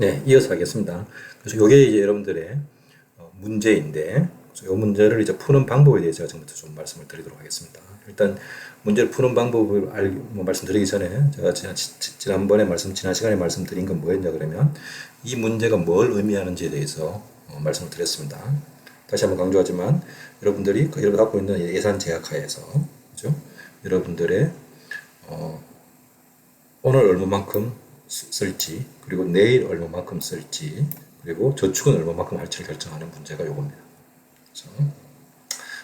네, 이어서 하겠습니다. 그래서 이게 이제 여러분들의 문제인데, 이 문제를 이제 푸는 방법에 대해서 지금부터 좀 말씀을 드리도록 하겠습니다. 일단 문제를 푸는 방법을 말씀드리기 전에 제가 지난 시간에 말씀드린 건 뭐였냐 그러면 이 문제가 뭘 의미하는지에 대해서 말씀을 드렸습니다. 다시 한번 강조하지만 여러분들이 갖고 있는 예산 제약하에서 그죠? 여러분들의 오늘 얼마만큼 쓸지, 그리고 내일 얼마만큼 쓸지, 그리고 저축은 얼마만큼 할지를 결정하는 문제가 요겁니다. 그래서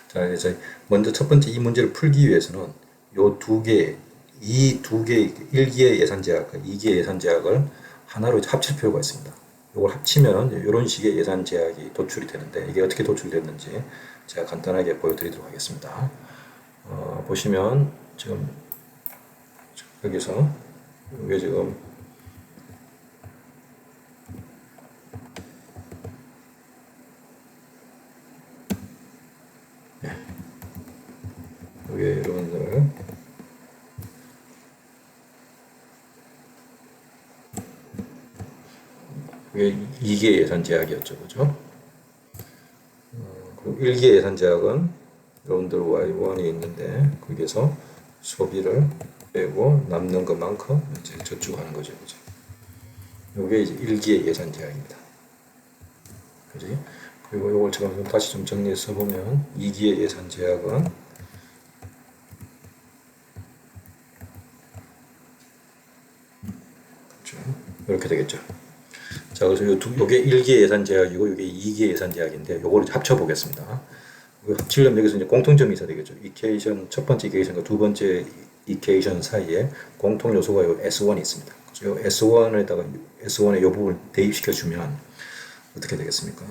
자, 이제 먼저 첫 번째 이 문제를 풀기 위해서는 이 두 개, 1기의 예산 제약과 2기의 예산 제약을 하나로 합칠 필요가 있습니다. 이걸 합치면 이런 식의 예산 제약이 도출이 되는데 이게 어떻게 도출됐는지 제가 간단하게 보여드리도록 하겠습니다. 보시면 지금 여기서 이게 지금 이게 여러분들 이게 2개 예산 제약이었죠, 그죠? 그리고 1개 예산 제약은 여러분들 Y1이 있는데 거기에서 소비를 빼고 남는 것만큼 이제 저축하는 거죠, 그죠? 이게 이제 1기의 예산 제약입니다. 그지? 그리고 이걸 제가 다시 좀 정리해서 보면 2기의 예산 제약은 이렇게 되겠죠. 자, 그래서 요게 1기의 예산 제약이고 요게 2기의 예산 제약인데 요거를 합쳐 보겠습니다. 합치려면 여기서 이제 공통점이 있어야 되겠죠. 이케이션 첫 번째 이케이션과 두 번째 이케이션 사이에 공통 요소가 요 S1이 있습니다. 그래서 요 S1에 요 부분을 대입시켜 주면 어떻게 되겠습니까?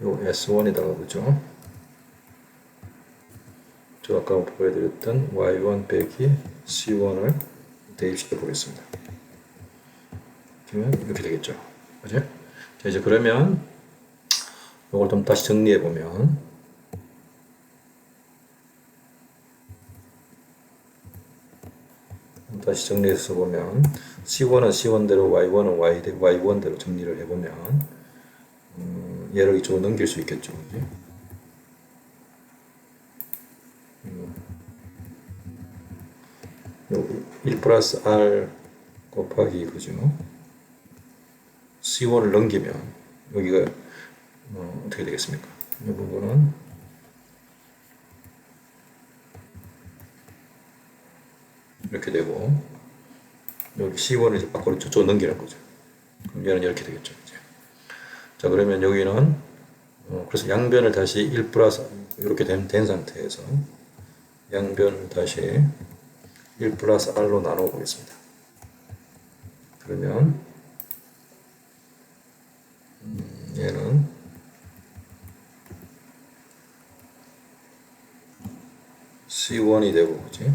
요 S1에다가 그죠? 저 아까 보여드렸던 Y1 빼기 C1을 대입시켜 보겠습니다. 그러면 이렇게 되겠죠. 그죠? 자, 이제 그러면 이걸 좀 다시 정리해 보면 다시 정리해서 보면 C1은 C1대로 Y1은 Y1대로 정리를 해보면 얘를 이쪽으로 넘길 수 있겠죠. 그지? 1 플러스 R 곱하기 그죠? C1을 넘기면 여기가 어떻게 되겠습니까? 이 부분은 이렇게 되고 여기 C1을 이제 밖으로 저쪽으로 넘기는 거죠. 그럼 얘는 이렇게 되겠죠. 이제. 자, 그러면 여기는 그래서 양변을 다시 1 플러스 이렇게 된 상태에서 양변을 다시 1 플러스 R로 나누어 보겠습니다. 그러면 얘는 C1이 되고 그치?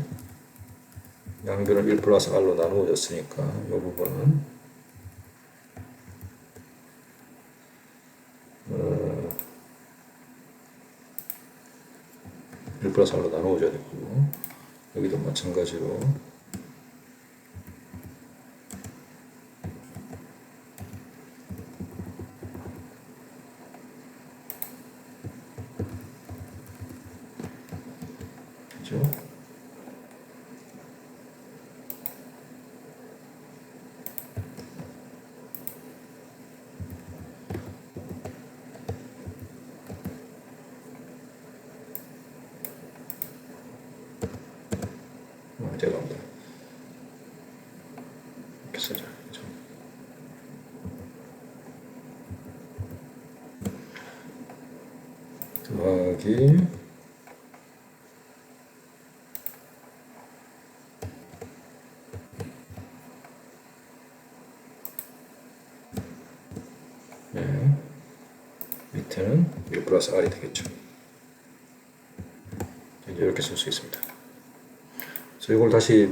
양변을 1 플러스 R로 나누어졌으니까 이 부분은 1 플러스 R로 나누어져야 되고 여기도 마찬가지로 그죠? 죄송합니다. 이렇게 쓰자. 그죠? 더하기 네. 밑에는 1 플러스 R이 되겠죠. 이렇게 쓸 수 있습니다. 그래서 이걸 다시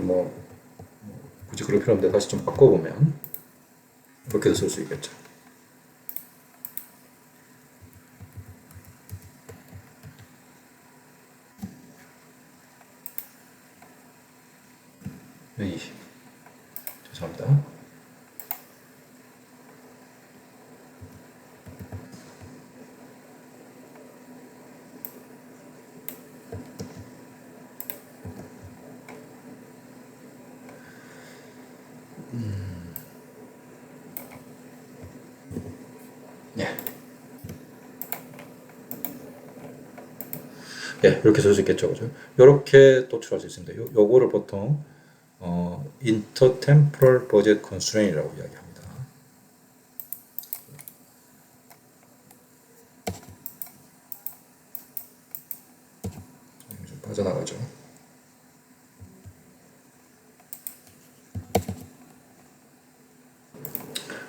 굳이 그럴 필요 없는데 다시 좀 바꿔보면 이렇게도 쓸 수 있겠죠. 여기 죄송합니다. 예. 예, 이렇게 쓸 수 있겠죠, 그죠? 이렇게 도출할 수 있습니다. 요거를 보통 intertemporal budget constraint이라고 이야기합니다. 좀 빠져나가죠.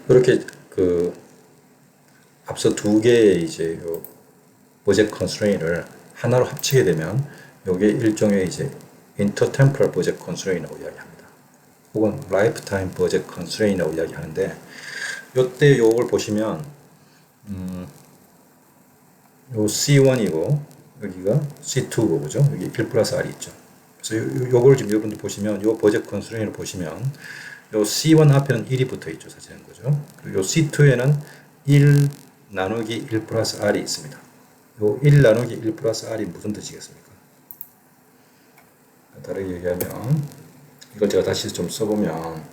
이렇게 앞서 두 개의 이제 요 버젯 컨스트레인을 하나로 합치게 되면 요게 일종의 이제 intertemporal budget constraint이라고 이야기합니다. 혹은 lifetime budget constraint이라고 이야기하는데 요때 요걸 보시면 요 C1이고 여기가 C2고 그죠? 여기 1 플러스 R이 있죠. 그래서 요걸 지금 여러분들 보시면 요 버젯 컨스트레인을 보시면 요 C1 앞에는 1이 붙어 있죠. 사실은 그죠? 그리고 요 C2에는 1 나누기 1 플러스 R이 있습니다. 요 1 나누기 1 플러스 R이 무슨 뜻이겠습니까? 다르게 얘기하면 이걸 제가 다시 좀 써보면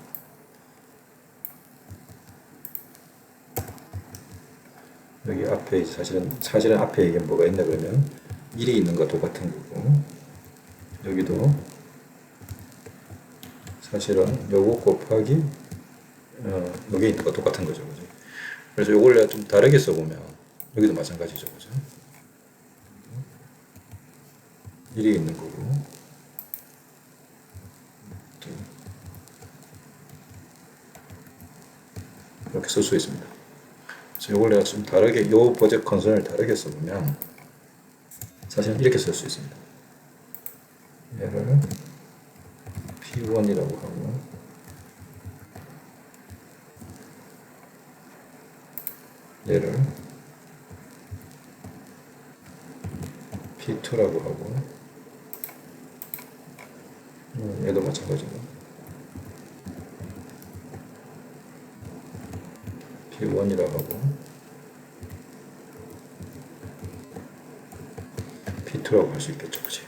여기 앞에 이제 사실은 앞에 이게 뭐가 있나 그러면 1이 있는 거 똑같은 거고 여기도 사실은 요거 곱하기 여기 있는 거 똑같은 거죠. 그죠? 그래서 요걸 내가 좀 다르게 써보면 여기도 마찬가지죠. 그죠? 1이 있는 거고 이렇게 쓸 수 있습니다. 그래서 요걸 내가 좀 다르게 요 버젯 컨설을 다르게 써보면 사실은 이렇게 쓸 수 있습니다. 얘를 P1이라고 하고 얘를 P2라고 하고 얘도 마찬가지고 P1이라고 하고 P2라고 할 수 있겠죠. 그치?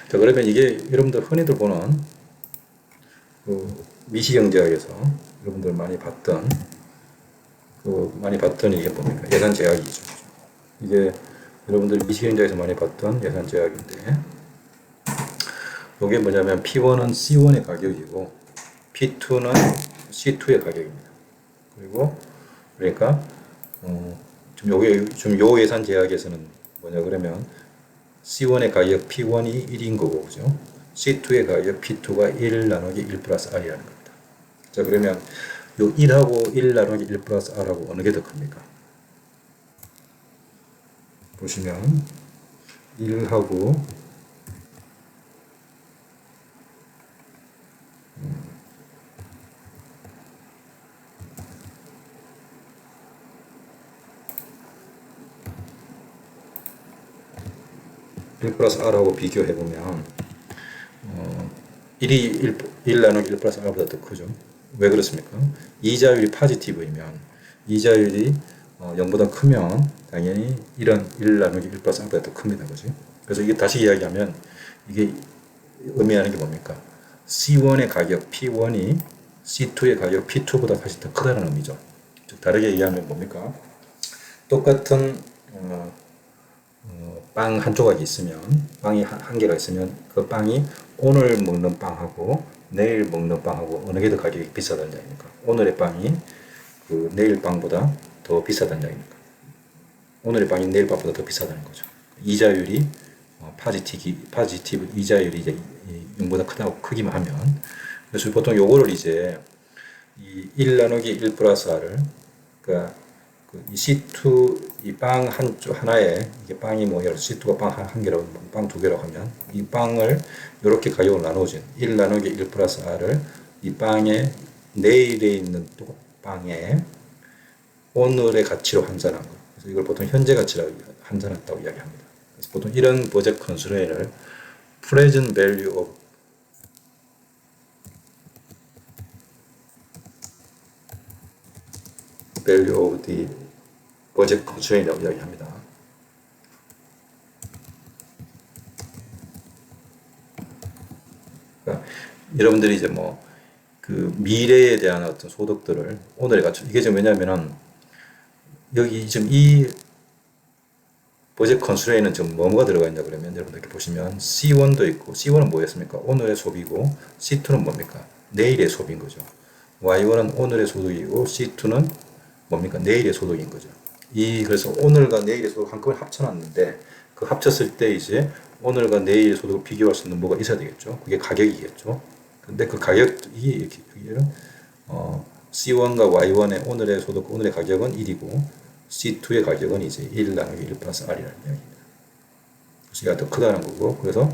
자, 그러면 이게 여러분들 흔히들 보는 미시경제학에서 여러분들 많이 봤던 이게 뭡니까? 예산 제약이죠. 이게 여러분들 미시경제학에서 많이 봤던 예산 제약인데 이게 뭐냐면 P1은 C1의 가격이고 P2는 C2의 가격입니다. 그리고 그러니까 지금 요 예산 제약에서는 뭐냐 그러면 C1의 가격 P1이 1인 거고 그죠? C2의 가격 P2가 1 나누기 1 플러스 R이라는 겁니다. 자, 그러면 요 1하고 1 나누기 1 플러스 R하고 어느 게 더 큽니까? 보시면 1하고 1 플러스 R하고 비교해보면 1 나누기 1 플러스 R보다 더 크죠. 왜 그렇습니까? 이자율이 포지티브이면 이자율이 0보다 크면 당연히 1 나누기 1 플러스 R보다 더 큽니다. 그죠? 그래서 이게 다시 이야기하면 이게 의미하는 게 뭡니까? C1의 가격 P1이 C2의 가격 P2보다 훨씬 더 크다는 의미죠. 즉 다르게 얘기하면 뭡니까? 똑같은 빵 한 조각이 있으면 빵이 한 개가 있으면 그 빵이 오늘 먹는 빵하고 내일 먹는 빵하고 어느 게 더 가격이 비싸다는 얘기입니까? 오늘의 빵이 그 내일 빵보다 더 비싸다는 얘기입니까? 오늘의 빵이 내일 빵보다 더 비싸다는 거죠. 이자율이 포지티브 이자율이 이제 0보다 크기만 하면 그래서 보통 요거를 이제 이 1 나누기 1 플러스 R을 그러니까 이 C2 이 빵 하나에 이게 빵이 뭐 예를 들어 C2가 빵 한 개라고 빵 두 개라고 하면 이 빵을 이렇게 가격을 나누어진 1 나누기 1 플러스 R을 이 빵에 내일에 있는 또 빵에 오늘의 가치로 환산한 거. 그래서 이걸 보통 현재 가치라고 환산했다고 이야기합니다. 그래서 보통 이런 버젯 컨스트레인을 present value of value of the budget constraint이라고 이야기합니다. 그러니까 여러분들이 이제 뭐 그 미래에 대한 어떤 소득들을 오늘에 갖춰 이게 지금 왜냐면은 여기 지금 이 버젯 컨스트레인은 지금 뭐가 들어가 있냐 그러면 여러분들 이렇게 보시면 C1도 있고 C1은 뭐였습니까? 오늘의 소비고 C2는 뭡니까? 내일의 소비인 거죠. Y1은 오늘의 소득이고 C2는 뭡니까? 내일의 소득인 거죠. 그래서 오늘과 내일의 소득 한꺼번에 합쳐놨는데 그 합쳤을 때 이제 오늘과 내일의 소득을 비교할 수 있는 뭐가 있어야 되겠죠. 그게 가격이겠죠. 근데 그 가격이 이렇게 C1과 Y1의 오늘의 소득, 오늘의 가격은 1이고 C2의 가격은 이제 1 나누기 1 플러스 R이라는 이야기입니다. 그래서 얘가 더 크다는 거고, 그래서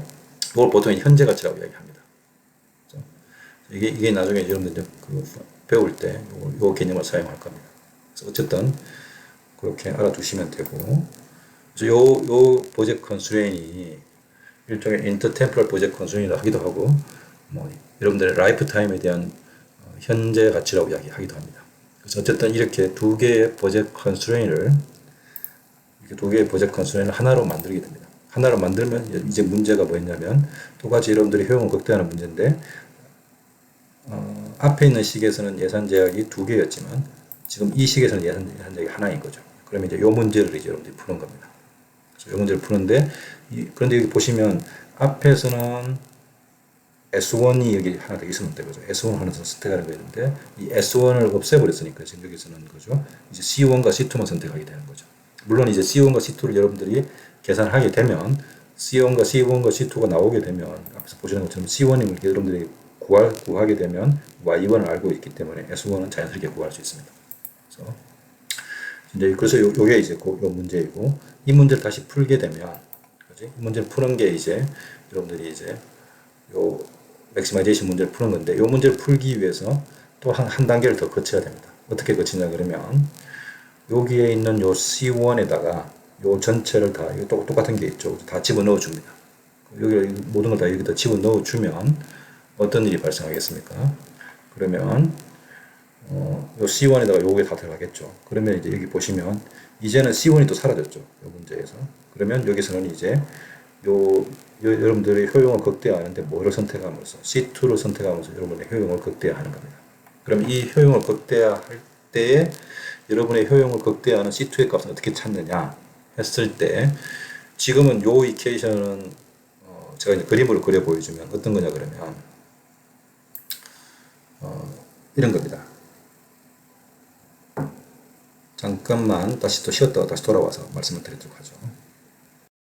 이걸 보통 현재 가치라고 이야기합니다. 이게 나중에 여러분들 배울 때 요 개념을 사용할 겁니다. 그래서 어쨌든 그렇게 알아두시면 되고, 그래서 요 버젯 컨스트레인이 일종의 인터템포럴 버젯 컨스트레인이라고 하기도 하고, 뭐 여러분들의 라이프 타임에 대한 현재 가치라고 이야기하기도 합니다. 그래서 어쨌든 이렇게 두 개의 버젯 컨스트레인을 하나로 만들게 됩니다. 하나로 만들면 이제 문제가 뭐였냐면 똑같이 여러분들이 효용을 극대화하는 문제인데 앞에 있는 식에서는 예산 제약이 두 개였지만 지금 이 식에서는 예산 제약이 하나인 거죠. 그러면 이제 이 문제를 이제 여러분들이 푸는 겁니다. 그래서 이 문제를 푸는데 그런데 여기 보시면 앞에서는 S1이 여기 하나 더 있으면 되죠. S1 하나 더 선택하는 거 있는데 이 S1을 없애버렸으니까 지금 여기서는 거죠. 이제 C1과 C2만 선택하게 되는 거죠. 물론 이제 C1과 C2를 여러분들이 계산하게 되면 C1과 C2가 나오게 되면 앞에서 보시는 것처럼 C1을 여러분들이 구하게 되면 Y1을 알고 있기 때문에 S1은 자연스럽게 구할 수 있습니다. 그래서 요게 이제 요 문제이고 이 문제를 다시 풀게 되면 그지? 이 문제를 푸는 게 이제 여러분들이 이제 요 맥시마이제이션 문제를 푸는 건데 이 문제를 풀기 위해서 또 한 단계를 더 거쳐야 됩니다. 어떻게 거치냐 그러면 여기에 있는 요 C1에다가 요 전체를 다 똑같은 게 있죠. 다 집어넣어 줍니다. 여기 모든 걸 다 여기다 집어넣어 주면 어떤 일이 발생하겠습니까? 그러면 요 C1에다가 요게 다 들어가겠죠. 그러면 이제 여기 보시면 이제는 C1이 또 사라졌죠. 요 문제에서. 그러면 여기서는 이제 여러분들의 효용을 극대화하는데 뭐를 선택하면서 C2를 선택하면서 여러분의 효용을 극대화하는 겁니다. 그럼 이 효용을 극대화할 때에 여러분의 효용을 극대화하는 C2의 값은 어떻게 찾느냐 했을 때 지금은 요 이퀘이션은 제가 이제 그림으로 그려 보여주면 어떤 거냐 그러면 이런 겁니다. 잠깐만 다시 또 쉬었다가 다시 돌아와서 말씀을 드리도록 하죠.